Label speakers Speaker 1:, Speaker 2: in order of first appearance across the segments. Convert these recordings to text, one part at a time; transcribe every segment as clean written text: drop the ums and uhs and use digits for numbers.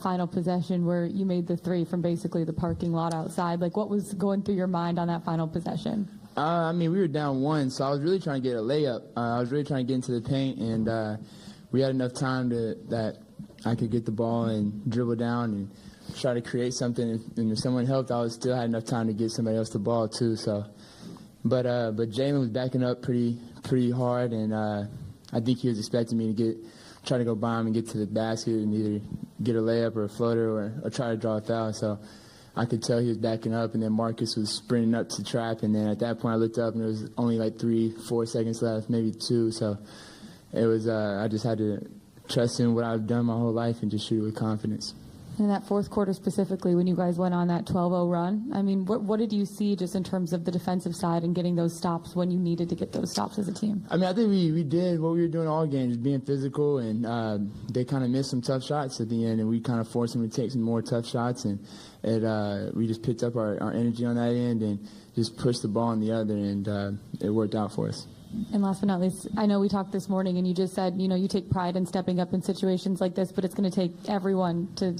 Speaker 1: final possession where you made the three from basically the parking lot outside. Like, what was going through your mind on that final possession?
Speaker 2: I mean, we were down 1, so I was really trying to get a layup. I was really trying to get into the paint, and we had enough time that I could get the ball and dribble down and try to create something. And if someone helped, I would still had enough time to get somebody else the ball too. So, but Jalen was backing up pretty hard, and I think he was expecting me to try to go by him and get to the basket and either get a layup or a floater or try to draw a foul. So I could tell he was backing up, and then Marcus was sprinting up to trap, and then at that point I looked up and there was only like 3-4 seconds left, maybe 2. So it was I just had to trust in what I've done my whole life and just shoot it with confidence.
Speaker 1: In that fourth quarter specifically, when you guys went on that 12-0 run, I mean, what did you see just in terms of the defensive side and getting those stops when you needed to get those stops as a team?
Speaker 2: I mean, I think we did what we were doing all games, being physical, and they kind of missed some tough shots at the end, and we kind of forced them to take some more tough shots, and we just picked up our energy on that end and just pushed the ball on the other, and it worked out for us.
Speaker 1: And last but not least, I know we talked this morning and you just said, you take pride in stepping up in situations like this, but it's going to take everyone to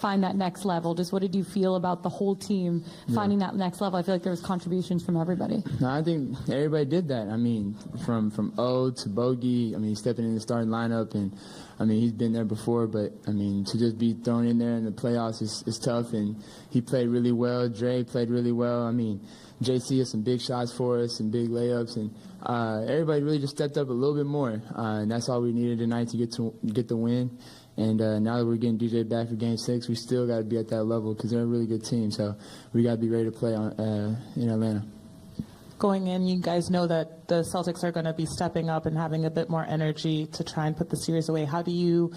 Speaker 1: find that next level. Just what did you feel about the whole team finding that next level? I feel like there was contributions from everybody.
Speaker 2: No, I think everybody did that. I mean, from O to Bogey, I mean, stepping in the starting lineup, and I mean, he's been there before, but I mean, to just be thrown in there in the playoffs is tough, and he played really well. Trae played really well. I mean, JC has some big shots for us and big layups, and everybody really just stepped up a little bit more, and that's all we needed tonight to get the win. And now that we're getting DJ back for Game 6, we still got to be at that level because they're a really good team. So we got to be ready to play in Atlanta.
Speaker 3: Going in, you guys know that the Celtics are going to be stepping up and having a bit more energy to try and put the series away. How do you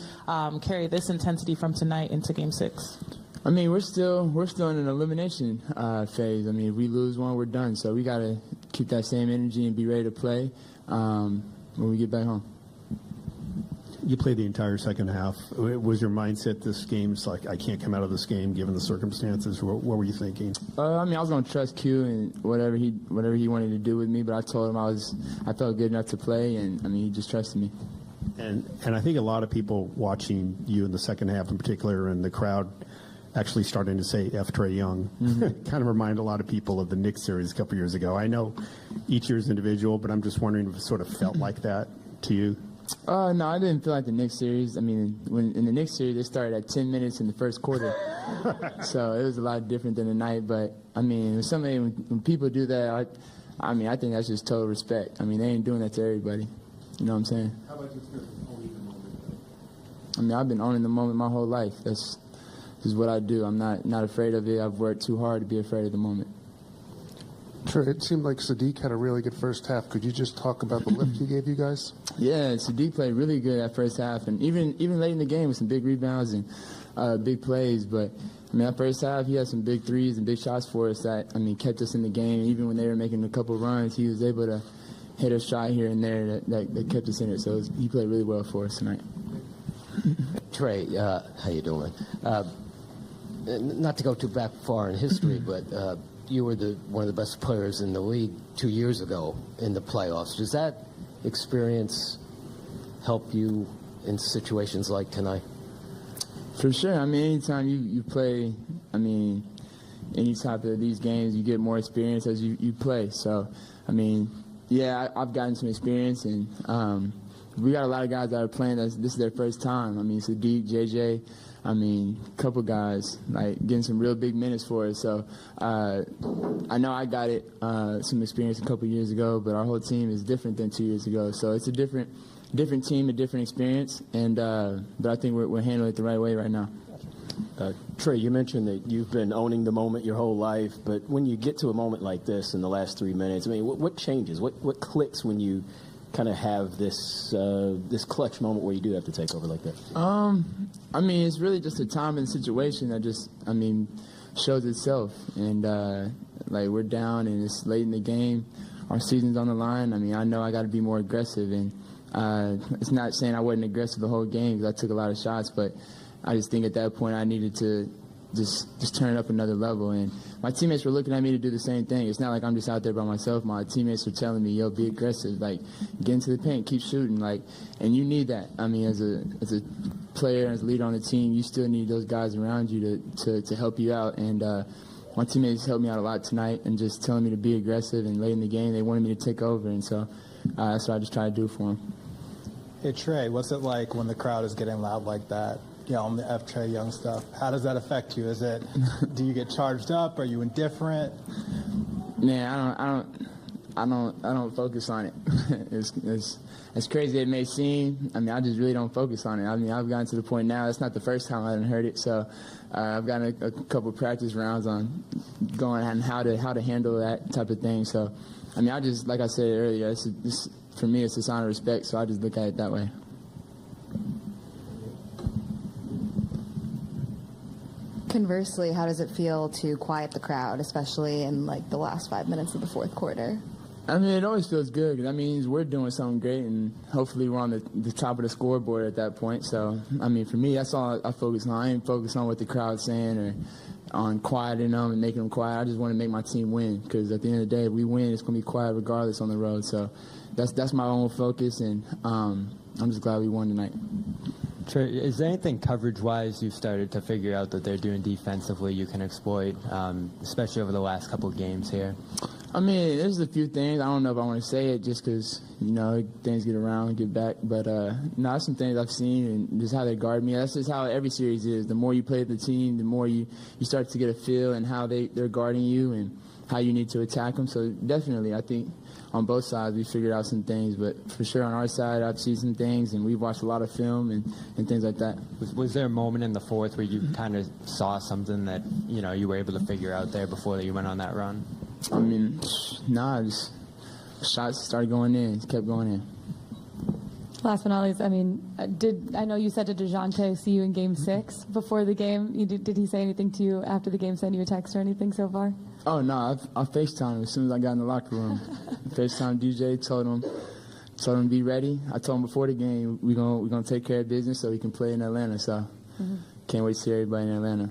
Speaker 3: carry this intensity from tonight into Game 6?
Speaker 2: I mean, we're still in an elimination phase. I mean, if we lose one, we're done. So we got to keep that same energy and be ready to play when we get back home.
Speaker 4: You played the entire second half. Was your mindset this game, it's like, I can't come out of this game given the circumstances? What were you thinking?
Speaker 2: I mean, I was going to trust Q and whatever he wanted to do with me, but I told him I felt good enough to play, and I mean, he just trusted me.
Speaker 4: And I think a lot of people watching you in the second half in particular, and the crowd actually starting to say F. Trae Young, kind of remind a lot of people of the Knicks series a couple years ago. I know each year's individual, but I'm just wondering if it sort of felt like that to you.
Speaker 2: No, I didn't feel like the Knicks series. I mean, in the Knicks series, they started at 10 minutes in the first quarter. So it was a lot different than tonight. But, I mean, when people do that, I mean, I think that's just total respect. I mean, they ain't doing that to everybody. You know what I'm saying?
Speaker 4: How about you owning the moment?
Speaker 2: I mean, I've been owning the moment my whole life. This is what I do. I'm not afraid of it. I've worked too hard to be afraid of the moment.
Speaker 5: Trae, it seemed like Sadiq had a really good first half. Could you just talk about the lift he gave you guys?
Speaker 2: Yeah, Sadiq played really good that first half, and even late in the game with some big rebounds and big plays. But I mean, that first half, he had some big threes and big shots for us that, I mean, kept us in the game. Even when they were making a couple runs, he was able to hit a shot here and there that kept us in it. So he played really well for us tonight.
Speaker 6: Trae, how you doing? Not to go too back far in history, but you were one of the best players in the league 2 years ago in the playoffs. Does that experience help you in situations like tonight?
Speaker 2: For sure. I mean, anytime you play, I mean, any type of these games, you get more experience as you play. So, I mean, yeah, I've gotten some experience, and we got a lot of guys that are playing this is their first time. I mean, Sadiq, JJ, I mean, a couple guys, like, getting some real big minutes for us. So I know I got some experience a couple years ago, but our whole team is different than 2 years ago. So it's a different team, a different experience, and but I think we're handling it the right way right now.
Speaker 7: Trae, you mentioned that you've been owning the moment your whole life, but when you get to a moment like this in the last 3 minutes, I mean, what changes? What clicks when you kind of have this clutch moment where you do have to take over like that?
Speaker 2: I mean, it's really just a time and situation that just, I mean, shows itself. And, like, we're down and it's late in the game. Our season's on the line. I mean, I know I got to be more aggressive. And it's not saying I wasn't aggressive the whole game because I took a lot of shots, but I just think at that point I needed to just turn it up another level. And my teammates were looking at me to do the same thing. It's not like I'm just out there by myself. My teammates were telling me, yo, be aggressive, like get into the paint, keep shooting, like, and you need that. I mean, as a player, as a leader on the team, you still need those guys around you to help you out. And my teammates helped me out a lot tonight and just telling me to be aggressive. And late in the game, they wanted me to take over, and so that's what I just try to do for them.
Speaker 8: Hey, Trae, what's it like when the crowd is getting loud like that? You know, on the Trae Young stuff. How does that affect you? Is it, do you get charged up? Are you indifferent?
Speaker 2: Man, I don't focus on it. It's as crazy as it may seem. I mean, I just really don't focus on it. I mean, I've gotten to the point now. It's not the first time I haven't heard it. So I've gotten a couple practice rounds on going on how to handle that type of thing. So I mean, I just, like I said earlier, for me, it's a sign of respect. So I just look at it that way.
Speaker 9: Conversely, how does it feel to quiet the crowd, especially in like the last 5 minutes of the fourth quarter?
Speaker 2: I mean, it always feels good because that means we're doing something great, and hopefully we're on the top of the scoreboard at that point. So, I mean, for me, that's all I focus on. I ain't focused on what the crowd's saying or on quieting them and making them quiet. I just want to make my team win because at the end of the day, if we win, it's going to be quiet regardless on the road. So that's my own focus, and I'm just glad we won tonight.
Speaker 10: Trae, is there anything coverage-wise you've started to figure out that they're doing defensively you can exploit, especially over the last couple of games here?
Speaker 2: I mean, there's a few things. I don't know if I want to say it just because, you know, things get around, get back. But, no, some things I've seen and just how they guard me. That's just how every series is. The more you play with the team, the more you start to get a feel and how they're guarding you and how you need to attack them. So, definitely, I think on both sides we figured out some things. But for sure on our side, I've seen some things, and we've watched a lot of film and things like that.
Speaker 10: Was there a moment in the fourth where you kind of saw something that, you know, you were able to figure out there before you went on that run?
Speaker 2: I mean, nah, just shots started going in, just kept going in.
Speaker 1: Last but not least, I mean, I know you said to DeJounte, see you in Game 6 before the game. Did he say anything to you after the game, send you a text or anything so far?
Speaker 2: Oh, no, I FaceTimed him as soon as I got in the locker room. FaceTimed DJ, told him to be ready. I told him before the game, we're gonna take care of business so we can play in Atlanta. So can't wait to see everybody in Atlanta.